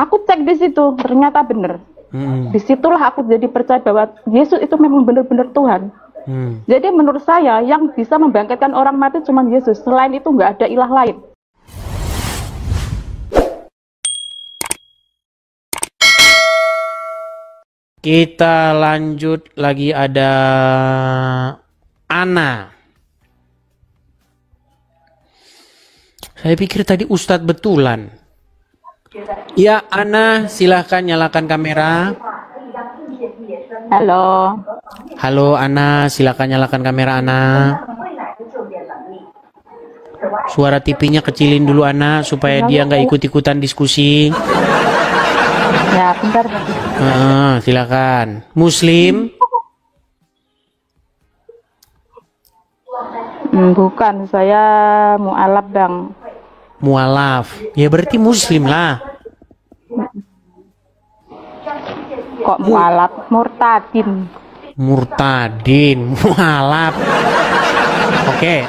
Aku cek di situ, ternyata bener. Disitulah aku jadi percaya bahwa Yesus itu memang benar-benar Tuhan. Jadi menurut saya yang bisa membangkitkan orang mati cuma Yesus. Selain itu nggak ada ilah lain. Kita lanjut lagi, ada Ana. Saya pikir tadi Ustadz betulan. Ya, Ana, silahkan nyalakan kamera. Halo. Halo, Ana, silahkan nyalakan kamera, Ana. Suara TV-nya kecilin dulu, Ana, supaya dia nggak ikut-ikutan diskusi. Ya, bentar. Silakan. Muslim? Bukan, saya mu'alaf, Bang. Mualaf. Ya berarti Muslim lah. Kok mu'alaf? Murtadin. Murtadin, mualaf. Oke.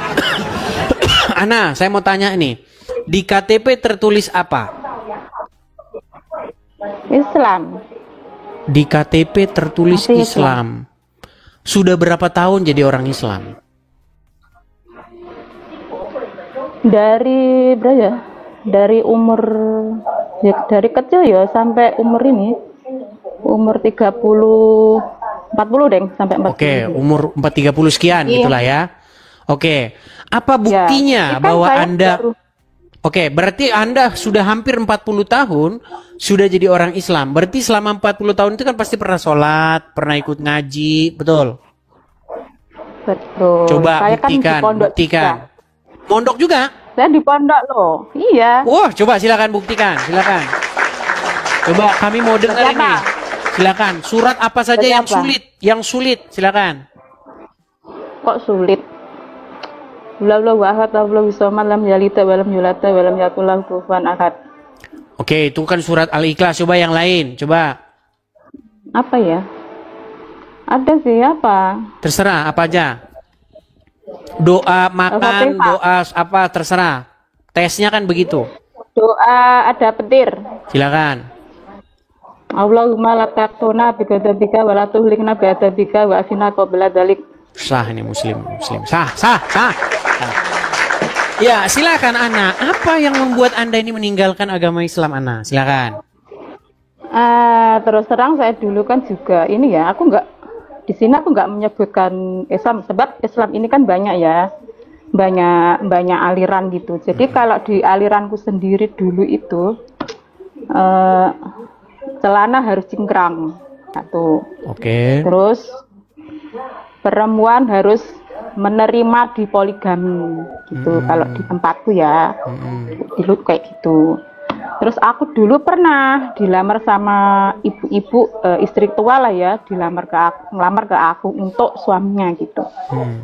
Ana, saya mau tanya nih. Di KTP tertulis apa? Islam. Di KTP tertulis Islam. Sudah berapa tahun jadi orang Islam? Dari berapa ya? Dari umur ya, dari kecil ya sampai umur ini. Umur 30 40 deh sampai 40. Oke, umur 30 sekian gitulah ya. Oke. Apa buktinya ya, bahwa Anda Oke, berarti Anda sudah hampir 40 tahun sudah jadi orang Islam. Berarti selama 40 tahun itu kan pasti pernah sholat, pernah ikut ngaji, betul? Betul. Coba saya buktikan, kan di buktikan. Pondok juga? Saya di pondok loh. Iya. Wah, coba silakan buktikan, silakan. Coba kami mau dengar ini. Silakan. Surat apa saja yang sulit? Yang sulit, silakan. Kok sulit? Wallahu ahad, Allahu samad, lam yalid wa lam yulad wa lam yakul lahu kufuwan ahad. Oke, itu kan surat Al-Ikhlas. Coba yang lain, coba. Apa ya? Ada sih apa? Terserah apa aja. Doa makan, doa apa terserah. Tesnya kan begitu. Doa ada petir. Silakan. Allahumma la taqtuna bi ghadabika wa la tuhlikna bi adabika wa afina qabla dzalik. Sah ini muslim. Sah. Ya, silakan Ana. Apa yang membuat Anda ini meninggalkan agama Islam, Ana? Silakan. Terus terang saya dulu kan juga ini ya, aku nggak di sini aku nggak menyebutkan Islam sebab Islam ini kan banyak ya, banyak aliran gitu. Jadi kalau di aliranku sendiri dulu itu celana harus cingkrang satu. Oke. Terus perempuan harus menerima di poligami gitu. Kalau di tempatku ya, dulu kayak gitu. Terus aku dulu pernah dilamar sama ibu-ibu istri tua lah ya, ngelamar ke aku untuk suaminya gitu.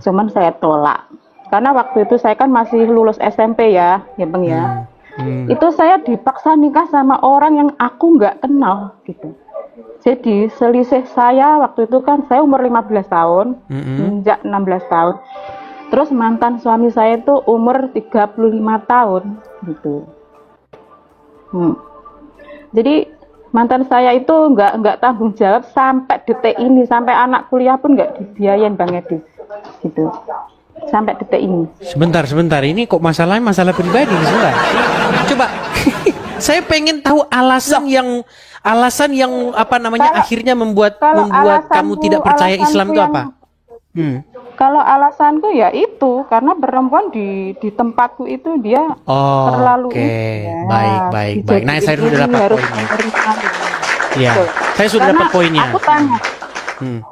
Cuman saya tolak. Karena waktu itu saya kan masih lulus SMP ya, Bang ya. Itu saya dipaksa nikah sama orang yang aku nggak kenal gitu. Jadi selisih saya waktu itu kan saya umur 15 tahun, menginjak 16 tahun. Terus mantan suami saya itu umur 35 tahun gitu. Jadi mantan saya itu nggak tanggung jawab sampai detik ini, sampai anak kuliah pun nggak dibiayain Bang Edi, gitu. Sampai detik ini. Sebentar, ini kok masalah pribadi sebentar. Coba, saya pengen tahu alasan yang apa namanya akhirnya membuat kamu tidak percaya Islam itu apa? Kalau alasanku ya itu karena perempuan di tempatku itu dia terlalu baik. Nah, saya sudah dapat poinnya. Iya, saya sudah dapat poinnya. Aku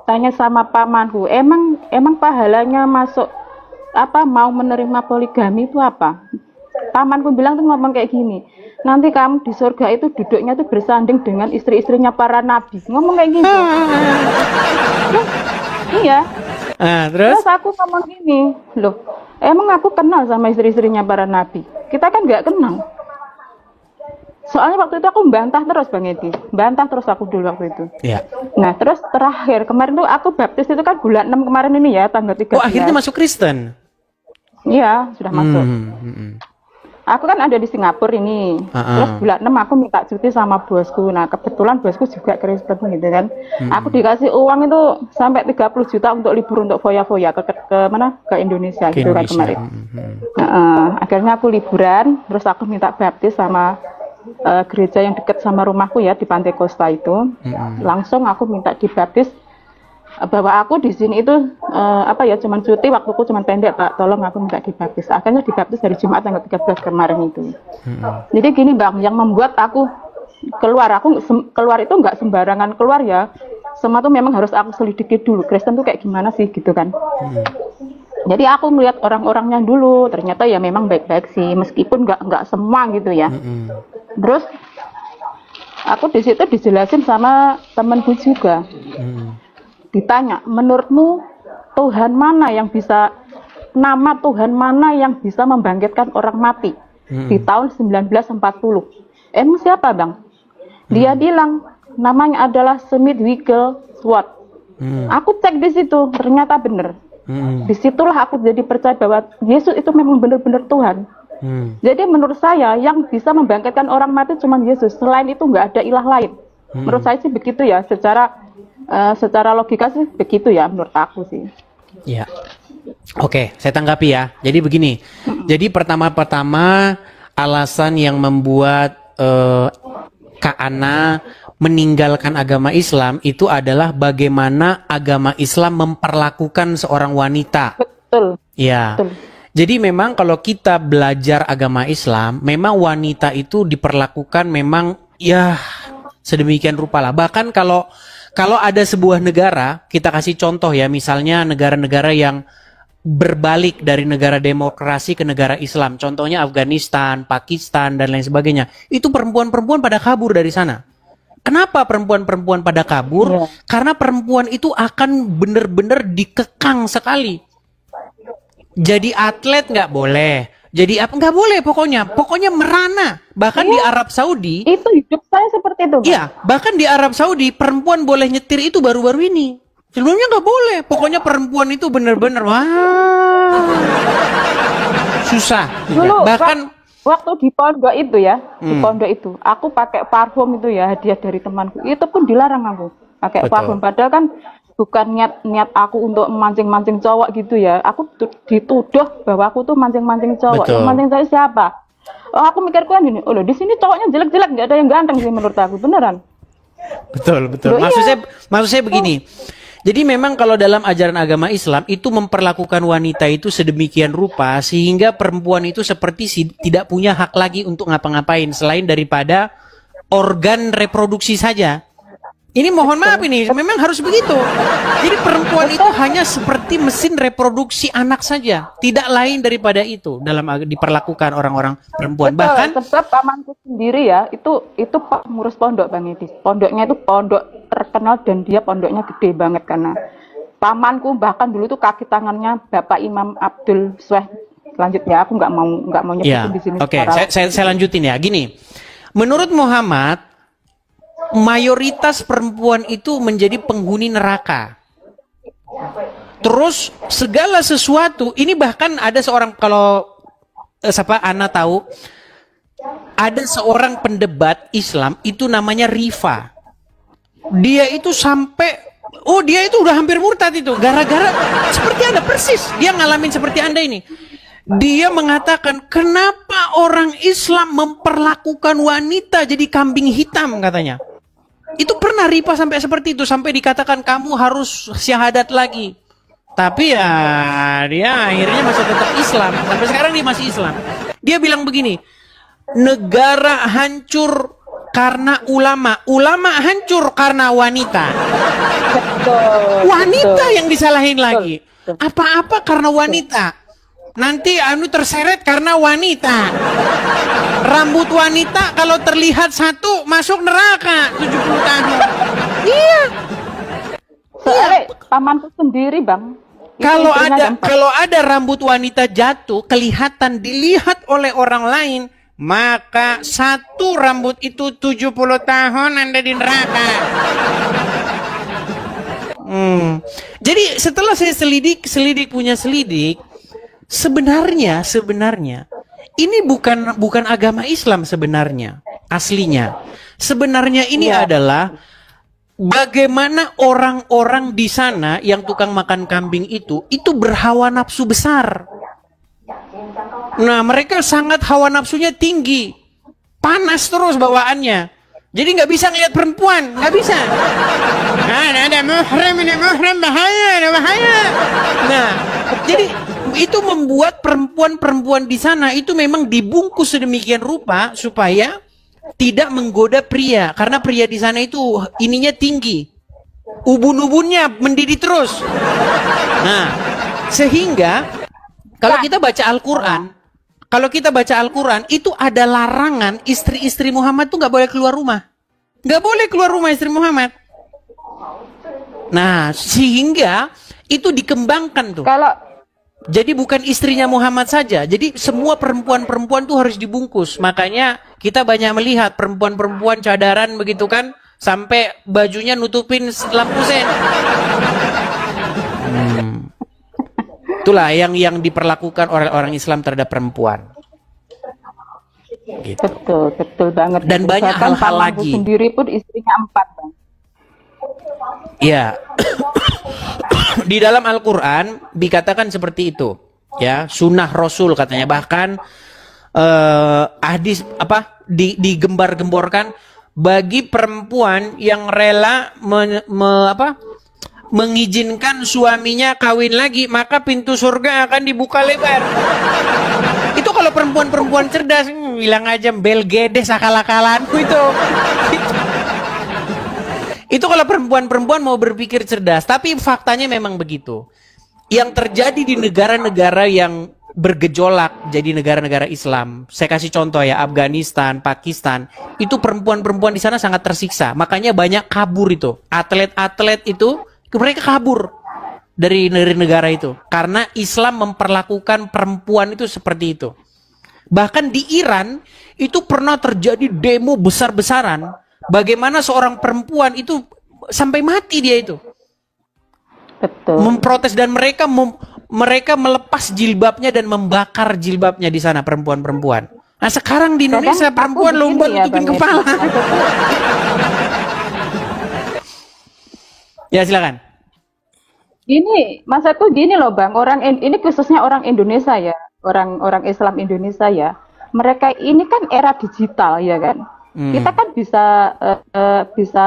tanya sama pamanku, emang pahalanya masuk apa mau menerima poligami itu apa? Pamanku bilang tuh ngomong kayak gini, nanti kamu di surga itu duduknya tuh bersanding dengan istri-istrinya para nabi. Ngomong kayak gitu. Iya. Terus aku ngomong gini, loh, emang aku kenal sama istri-istrinya para nabi? Kita kan nggak kenal. Soalnya waktu itu aku bantah terus Bang Edi, bantah terus aku dulu waktu itu. Iya. Nah terus terakhir kemarin tuh aku baptis itu kan bulan 6 kemarin ini ya, tanggal 13. Oh akhirnya masuk Kristen? Iya sudah masuk. aku kan ada di Singapura ini. Terus bulan 6 aku minta cuti sama bosku. Nah, kebetulan bosku juga Kristen gitu kan. Aku dikasih uang itu sampai 30 juta untuk libur untuk foya-foya ke mana? Ke Indonesia gitu kan kemarin. Akhirnya aku liburan, terus aku minta baptis sama gereja yang dekat sama rumahku ya di Pantai Costa itu. Langsung aku minta dibaptis. Bahwa aku di sini itu cuman cuti, waktuku cuman pendek Pak, tolong aku minta dibaptis. Akhirnya dibaptis hari Jumat tanggal 13 kemarin itu. Jadi gini Bang, yang membuat aku keluar itu nggak sembarangan keluar ya. Semua tuh memang harus aku selidiki dulu, Kristen tuh kayak gimana sih gitu kan. Jadi aku melihat orang-orangnya dulu, ternyata ya memang baik-baik sih, meskipun nggak semua gitu ya. Terus aku di situ dijelasin sama temanku juga. Ditanya, menurutmu Tuhan mana yang bisa, nama Tuhan mana yang bisa membangkitkan orang mati di tahun 1940? Emang siapa Bang? Dia bilang namanya adalah Smith Wigglesworth. Aku cek di situ, ternyata benar. Disitulah aku jadi percaya bahwa Yesus itu memang benar-benar Tuhan. Jadi menurut saya yang bisa membangkitkan orang mati cuma Yesus. Selain itu nggak ada ilah lain. Menurut saya sih begitu ya, secara logika sih begitu ya menurut aku sih. Ya, oke, saya tanggapi ya. Jadi begini, jadi pertama-tama alasan yang membuat Kak Ana meninggalkan agama Islam itu adalah bagaimana agama Islam memperlakukan seorang wanita. Betul. Ya. Betul. Jadi memang kalau kita belajar agama Islam, memang wanita itu diperlakukan memang ya sedemikian rupa lah. Bahkan kalau ada sebuah negara, kita kasih contoh ya, misalnya negara-negara yang berbalik dari negara demokrasi ke negara Islam. Contohnya Afghanistan, Pakistan, dan lain sebagainya. Itu perempuan-perempuan pada kabur dari sana. Kenapa perempuan-perempuan pada kabur? Karena perempuan itu akan benar-benar dikekang sekali. Jadi atlet nggak boleh. Jadi apa nggak boleh pokoknya merana. Bahkan di Arab Saudi itu hidup saya seperti itu. Iya, bahkan di Arab Saudi perempuan boleh nyetir itu baru-baru ini. Sebelumnya nggak boleh. Pokoknya perempuan itu benar-benar susah. Dulu, bahkan waktu di pondok itu ya, di pondok itu aku pakai parfum itu ya, hadiah dari temanku. Itu pun dilarang aku pakai parfum. Padahal kan bukan niat aku untuk memancing-mancing cowok gitu ya. Aku dituduh bahwa aku tuh mancing-mancing cowok. Yang mancing saya siapa? Oh, aku mikirku kan gini, di sini cowoknya jelek-jelek, nggak ada yang ganteng sih menurut aku, beneran. Betul. Maksud saya begini. Jadi memang kalau dalam ajaran agama Islam itu memperlakukan wanita itu sedemikian rupa sehingga perempuan itu seperti tidak punya hak lagi untuk ngapa-ngapain selain daripada organ reproduksi saja. Ini mohon maaf ini, memang harus begitu. Jadi perempuan itu hanya seperti mesin reproduksi anak saja, tidak lain daripada itu dalam diperlakukan orang-orang perempuan. Betul, bahkan sebab pamanku sendiri ya, itu pengurus pondok Bang Edis. Pondoknya itu pondok terkenal dan dia pondoknya gede banget karena pamanku bahkan dulu tuh kaki tangannya Bapak Imam Abdul Sweh. Selanjutnya aku nggak mau nyebutin di sini. Oke, saya lanjutin ya. Gini, menurut Muhammad mayoritas perempuan itu menjadi penghuni neraka. Terus segala sesuatu ini bahkan ada seorang kalau Ana tahu ada seorang pendebat Islam itu namanya Rifa. Dia itu sampai dia itu udah hampir murtad itu gara-gara seperti Anda persis dia ngalamin seperti Anda ini. Dia mengatakan kenapa orang Islam memperlakukan wanita jadi kambing hitam katanya. Itu pernah Rifa sampai seperti itu, sampai dikatakan kamu harus syahadat lagi. Tapi ya dia akhirnya masih tetap Islam. Sampai sekarang dia masih Islam. Dia bilang begini, negara hancur karena ulama, ulama hancur karena wanita. Wanita yang disalahin lagi. Apa-apa karena wanita. Nanti terseret karena wanita. Rambut wanita kalau terlihat satu masuk neraka 70 tahun. Iya. Soalnya pamanku sendiri Bang. Kalau ada rambut wanita jatuh kelihatan dilihat oleh orang lain, maka satu rambut itu 70 tahun Anda di neraka. Jadi setelah saya selidik, sebenarnya ini bukan agama Islam sebenarnya, aslinya. Sebenarnya ini adalah bagaimana orang-orang di sana yang tukang makan kambing itu berhawa nafsu besar. Nah, mereka sangat hawa nafsunya tinggi, panas terus bawaannya. Jadi nggak bisa ngeliat perempuan, nggak bisa. Nah, ada muhrim bahaya, ada bahaya. Nah, jadi itu membuat perempuan-perempuan di sana itu memang dibungkus sedemikian rupa supaya tidak menggoda pria, karena pria di sana itu ininya tinggi, ubun-ubunnya mendidih terus. Nah, sehingga kalau kita baca Al-Quran, itu ada larangan istri-istri Muhammad tuh nggak boleh keluar rumah. Nggak boleh keluar rumah istri Muhammad. Nah, sehingga itu dikembangkan tuh. Jadi bukan istrinya Muhammad saja. Jadi semua perempuan-perempuan tuh harus dibungkus. Makanya kita banyak melihat perempuan-perempuan cadaran begitu kan, sampai bajunya nutupin lampu sen. Itulah yang diperlakukan oleh orang Islam terhadap perempuan. Gitu. Betul banget. Dan banyak hal-hal lagi. Sendiri pun istrinya 4, Bang. Ya. Di dalam Al-Quran dikatakan seperti itu, ya, sunnah Rasul katanya, bahkan hadis digembar-gemborkan bagi perempuan yang rela mengizinkan suaminya kawin lagi, maka pintu surga akan dibuka lebar. Itu kalau perempuan-perempuan cerdas, bilang aja bel gedes akal-akalanku itu. Itu kalau perempuan-perempuan mau berpikir cerdas, tapi faktanya memang begitu. Yang terjadi di negara-negara yang bergejolak jadi negara-negara Islam, saya kasih contoh ya, Afghanistan, Pakistan, itu perempuan-perempuan di sana sangat tersiksa. Makanya banyak kabur itu. Atlet-atlet itu mereka kabur dari negara itu karena Islam memperlakukan perempuan itu seperti itu. Bahkan di Iran itu pernah terjadi demo besar-besaran. Bagaimana seorang perempuan itu sampai mati dia itu. Betul. Memprotes, dan mereka melepas jilbabnya dan membakar jilbabnya di sana, perempuan-perempuan. Nah, sekarang di Indonesia perempuan lomba nutupin kepala. Ya, silakan. Ini maksudku gini loh Bang, ini khususnya orang Indonesia ya, orang Islam Indonesia ya. Mereka ini kan era digital ya kan. Kita kan bisa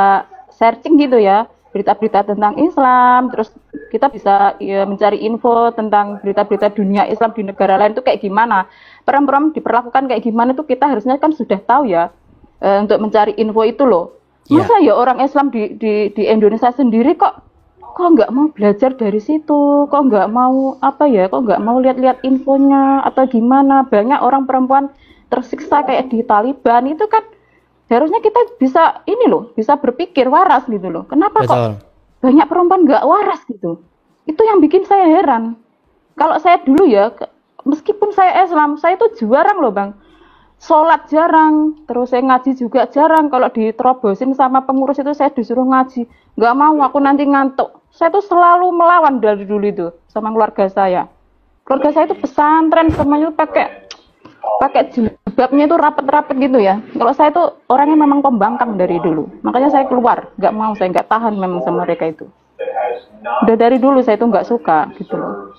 searching gitu ya, berita-berita tentang Islam, terus kita bisa mencari info tentang berita-berita dunia Islam di negara lain itu kayak gimana, perempuan diperlakukan kayak gimana, itu kita harusnya kan sudah tahu ya, untuk mencari info itu loh. Masa ya orang Islam di Indonesia sendiri kok nggak mau belajar dari situ, kok nggak mau kok nggak mau lihat-lihat infonya atau gimana. Banyak orang perempuan tersiksa kayak di Taliban itu kan. Harusnya kita bisa bisa berpikir waras gitu loh. Kenapa kok banyak perempuan nggak waras gitu? Itu yang bikin saya heran. Kalau saya dulu ya, meskipun saya Islam, saya itu jarang loh Bang. Sholat jarang, terus saya ngaji juga jarang. Kalau diterobosin sama pengurus itu saya disuruh ngaji. Nggak mau, aku nanti ngantuk. Saya tuh selalu melawan dari dulu itu sama keluarga saya. Keluarga saya itu pesantren, semuanya pakai jilbabnya itu rapet-rapet gitu ya. Kalau saya tuh orangnya memang pembangkang dari dulu. Makanya saya keluar, nggak mau, saya nggak tahan memang sama mereka itu. Udah dari dulu saya tuh nggak suka gitu loh.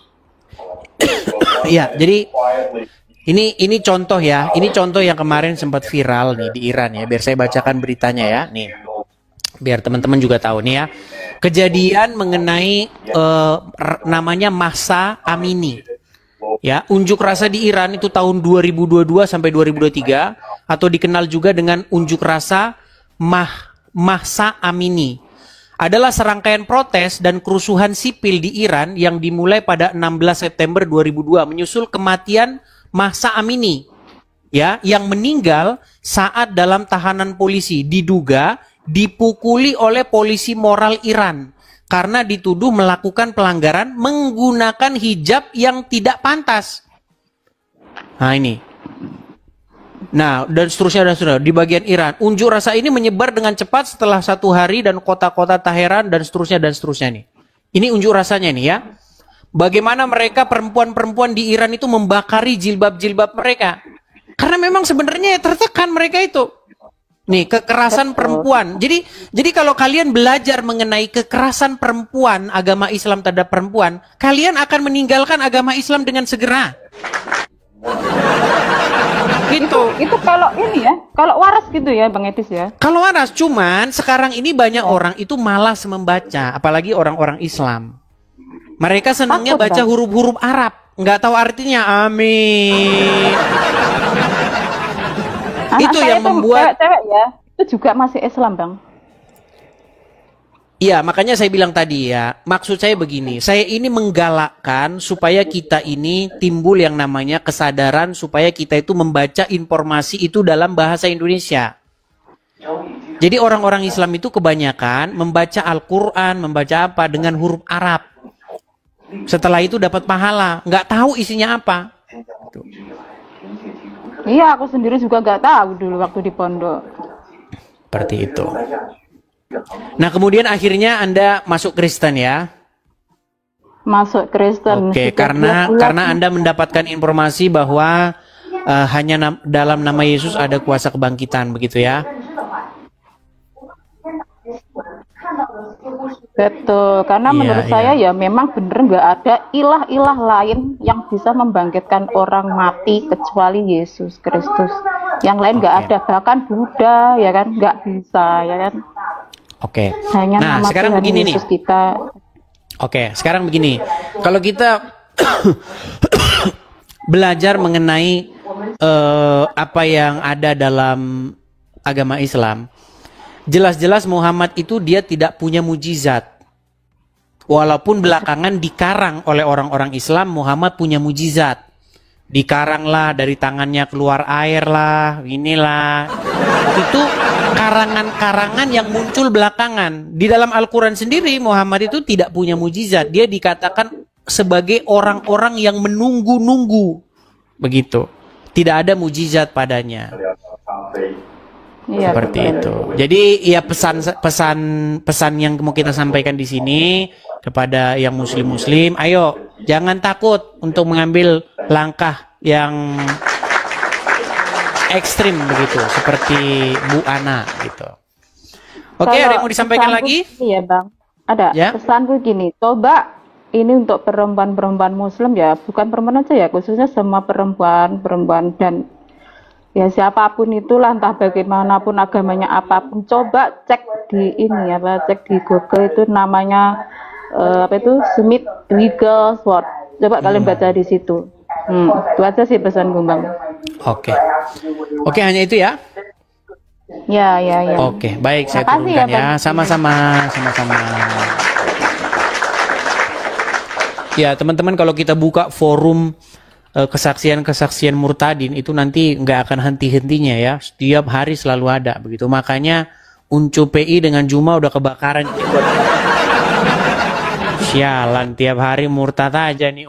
Iya, jadi ini contoh ya. Ini contoh yang kemarin sempat viral nih di Iran ya. Biar saya bacakan beritanya ya. Nih, biar teman-teman juga tahu nih ya. Kejadian mengenai namanya Mahsa Amini. Ya, unjuk rasa di Iran itu tahun 2022 sampai 2023 atau dikenal juga dengan unjuk rasa Mahsa Amini. Adalah serangkaian protes dan kerusuhan sipil di Iran yang dimulai pada 16 September 2002 menyusul kematian Mahsa Amini, ya, yang meninggal saat dalam tahanan polisi, diduga dipukuli oleh polisi moral Iran karena dituduh melakukan pelanggaran menggunakan hijab yang tidak pantas. Nah ini. Nah, dan seterusnya di bagian Iran. Unjuk rasa ini menyebar dengan cepat setelah 1 hari dan kota-kota Teheran dan seterusnya nih. Ini unjuk rasanya nih ya. Bagaimana mereka perempuan-perempuan di Iran itu membakari jilbab-jilbab mereka. Karena memang sebenarnya tertekan mereka itu. Nih, kekerasan perempuan. Jadi kalau kalian belajar mengenai kekerasan perempuan, agama Islam terhadap perempuan, kalian akan meninggalkan agama Islam dengan segera. Gitu. Itu kalau ini ya, kalau waras gitu ya Bang Etis ya. Kalau waras, cuman sekarang ini banyak orang itu malas membaca, apalagi orang-orang Islam. Mereka senangnya Takut, baca Bang. huruf-huruf Arab, nggak tahu artinya. Amin. Itu saya yang membuat cewek-cewek ya, itu juga masih Islam Bang. Iya, makanya saya bilang tadi ya, maksud saya begini, saya ini menggalakkan supaya kita ini timbul yang namanya kesadaran supaya kita itu membaca informasi itu dalam bahasa Indonesia. Jadi orang-orang Islam itu kebanyakan membaca Al-Quran, membaca apa dengan huruf Arab. Setelah itu dapat pahala, nggak tahu isinya apa. Iya, aku sendiri juga nggak tahu dulu waktu di pondok. Seperti itu. Nah, kemudian akhirnya Anda masuk Kristen ya? Masuk Kristen. Oke, karena Anda mendapatkan informasi bahwa hanya dalam nama Yesus ada kuasa kebangkitan, begitu ya? Betul, karena menurut saya ya memang bener nggak ada ilah-ilah lain yang bisa membangkitkan orang mati kecuali Yesus Kristus. Yang lain nggak ada, bahkan Buddha ya kan nggak bisa ya kan. Oke. Hanya Nah, nama sekarang Tuhan begini Yesus nih. kita. Oke, sekarang begini. Kalau kita belajar mengenai apa yang ada dalam agama Islam, jelas-jelas Muhammad itu dia tidak punya mujizat. Walaupun belakangan dikarang oleh orang-orang Islam, Muhammad punya mujizat. Dikarang lah, dari tangannya keluar air lah, inilah. Itu karangan-karangan yang muncul belakangan. Di dalam Al-Quran sendiri, Muhammad itu tidak punya mujizat. Dia dikatakan sebagai orang-orang yang menunggu-nunggu. Begitu. Tidak ada mujizat padanya. Iya, Seperti betul. itu. Jadi ya pesan yang mau kita sampaikan di sini kepada yang muslim-muslim, ayo jangan takut untuk mengambil langkah yang ekstrim begitu, seperti Bu Ana gitu. Oke, ada yang mau disampaikan lagi? Iya Bang, ada. Ya? Pesanku gini, coba ini untuk perempuan-perempuan Muslim ya, bukan perempuan aja ya, khususnya semua perempuan dan ya siapapun itulah, entah bagaimanapun agamanya apapun, coba cek di ini ya, cek di Google itu namanya apa itu Smith Wigglesworth. Coba kalian baca di situ. Itu aja sih pesan Bang. Oke. Oke, hanya itu ya. Ya. Oke, baik, saya Makasih turunkan ya, ya. Bang. Sama-sama. Ya, teman-teman, kalau kita buka forum kesaksian-kesaksian murtadin itu nanti nggak akan henti-hentinya ya. Setiap hari selalu ada begitu. Makanya Uncu PI dengan Juma udah kebakaran. Sialan, tiap hari murtad aja nih.